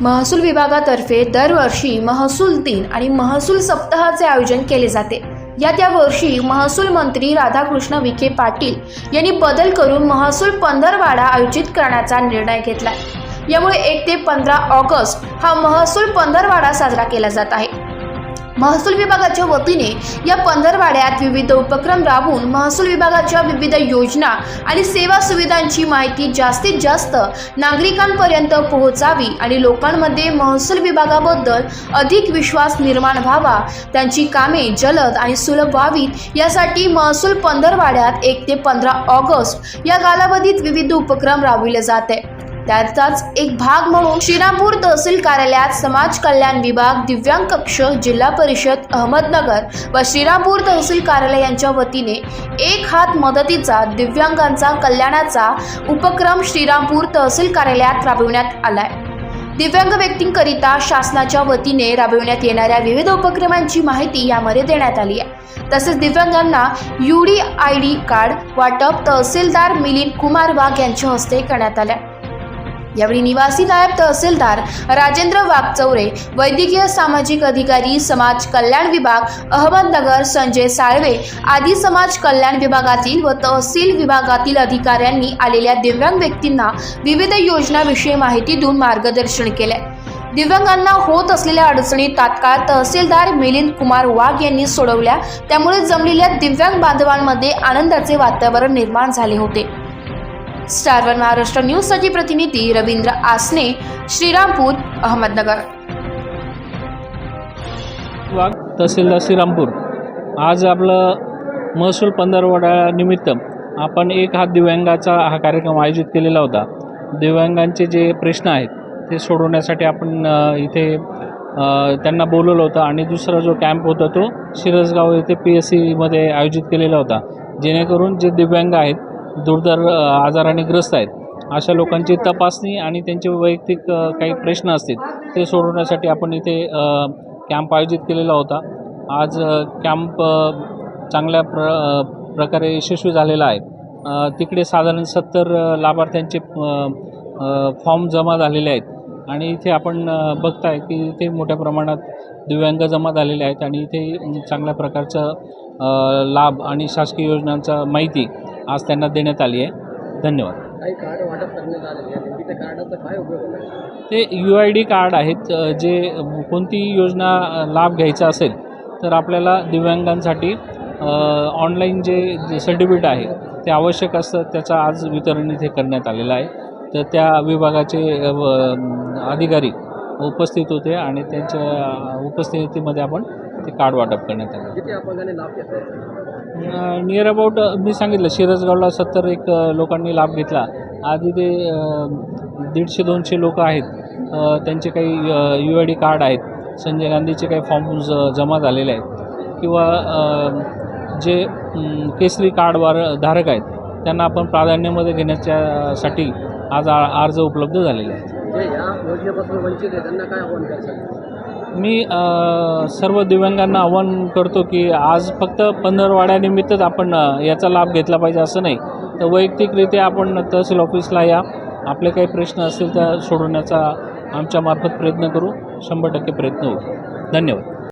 महसूल विभागातर्फे दरवर्षी महसूल दिन आणि महसूल सप्ताहाचे आयोजन केले जाते। या वर्षी महसूल मंत्री राधाकृष्ण विखे पाटील यांनी बदल करून महसूल पंधरवाडा आयोजित करण्याचा निर्णय घेतला। यामुळे 1 ते 15 ऑगस्ट हा महसूल पंधरवाडा साजरा केला जात आहे। महसूल विभागाच्या वतीने या पंधरवाड्यात विविध उपक्रम राबवून महसूल विभागाच्या विविध योजना आणि सेवा सुविधांची माहिती जास्तीत जास्त नागरिकांपर्यंत पोहोचावी आणि लोकांमध्ये महसूल विभागाबद्दल अधिक विश्वास निर्माण व्हावा, त्यांची कामे जलद आणि सुलभ व्हावीत यासाठी महसूल पंधरवाड्यात 1 ते 15 ऑगस्ट या कालावधीत विविध उपक्रम राबविले जाते। त्याचाच एक भाग म्हणून श्रीरामपूर तहसील कार्यालयात समाज कल्याण विभाग, दिव्यांग कक्ष, जिल्हा परिषद अहमदनगर व श्रीरामपूर तहसील कार्यालय यांच्या वतीने एक हात मदतीचा दिव्यांगांचा कल्याणाचा उपक्रम श्रीरामपूर तहसील कार्यालयात राबविण्यात आलाय। दिव्यांग व्यक्तींकरिता शासनाच्या वतीने राबविण्यात येणाऱ्या विविध उपक्रमांची माहिती यामध्ये देण्यात आली आहे। तसेच दिव्यांगांना UDID कार्ड वाटप तहसीलदार मिलिंद कुमार वाघ यांच्या हस्ते करण्यात आले। यावेळी निवासी नायब तहसीलदार राजेंद्र वाघचौरे, वैद्यकीय सामाजिक अधिकारी समाज कल्याण विभाग अहमदनगर संजय साळवे आदी समाज कल्याण विभागातील व तहसील विभागातील अधिकाऱ्यांनी आलेल्या दिव्यांग व्यक्तींना विविध योजनांविषयी माहिती देऊन मार्गदर्शन केले। दिव्यांगांना होत असलेल्या अडचणी तात्काळ तहसीलदार मिलिंद कुमार वाघ यांनी सोडवल्या, त्यामुळे जमलेल्या दिव्यांग बांधवांमध्ये आनंदाचे वातावरण निर्माण झाले होते। स्टार वन महाराष्ट्र न्यूज साठी प्रतिनिधी रवींद्र आसने, श्रीरामपूर अहमदनगर। तहसीलदार श्रीरामपूर, आज आपलं महसूल पंधरवडा निमित्त आपण एक हात दिव्यांगाचा हा कार्यक्रम आयोजित केलेला होता। दिव्यांगांचे जे प्रश्न आहेत ते सोडवण्यासाठी आपण इथे त्यांना बोलवलं होतं आणि दुसरा जो कॅम्प होता तो शिरसगाव येथे PSC मध्ये आयोजित केलेला होता, जेणेकरून जे दिव्यांग आहेत, दुर्धर आजाराने ग्रस्त आहेत, अशा लोकांची तपासणी आणि त्यांचे वैयक्तिक काही प्रश्न असतील ते सोडवण्यासाठी आपण इथे कॅम्प आयोजित केलेला होता। आज कॅम्प चांगल्या प्रकारे यशस्वी झालेला आहे। तिकडे साधारण 70 लाभार्थ्यांचे फॉर्म जमा झालेले आहेत आणि इथे आपण बघताय की इथे मोठ्या प्रमाणात दिव्यांग जमा झालेले आहेत आणि इथे चांगल्या प्रकारचं लाभ आणि शासकीय योजनांचा माहिती आज त्यांना देण्यात आली आहे। धन्यवाद। काही कार्ड वाटप करण्यात आलेले आहे, त्या कार्डाचा काय उपयोग होतो? ते UID कार्ड आहेत, जे कोणती योजना लाभ घ्यायचा असेल तर आपल्याला दिव्यांगांसाठी ऑनलाईन जे सर्टिफिकेट आहे ते आवश्यक असतं, त्याचं आज वितरण इथे करण्यात आलेलं आहे। तर त्या विभागाचे अधिकारी उपस्थित होते आणि त्यांच्या उपस्थितीमध्ये आपण ते कार्ड वाटप करण्यात आलं। किती अपंगांनी लाभ घेतला? नियर अबाउट मी सांगितलं शिरसगावला 70 एक लोकांनी लाभ घेतला। आधी ते 150-200 लोक आहेत, त्यांचे काही UID कार्ड आहेत, संजय गांधीचे काही फॉर्म जमा झालेले आहेत किंवा जे केसरी कार्डवर धारक आहेत त्यांना आपण प्राधान्यामध्ये घेण्याच्यासाठी आज अर्ज उपलब्ध झालेले आहेत। या योजनेपासून वंचित आहे त्यांना काय आव्हान करायचं? मी सर्व दिव्यांगांना आवाहन करतो की आज फक्त पंधरवाड्यानिमित्तच आपण याचा लाभ घेतला पाहिजे असं नाही, तर वैयक्तिकरित्या आपण तहसील ऑफिसला या, आपले काही प्रश्न असतील त्या सोडवण्याचा आमच्यामार्फत प्रयत्न करू, 100% प्रयत्न होईल। धन्यवाद।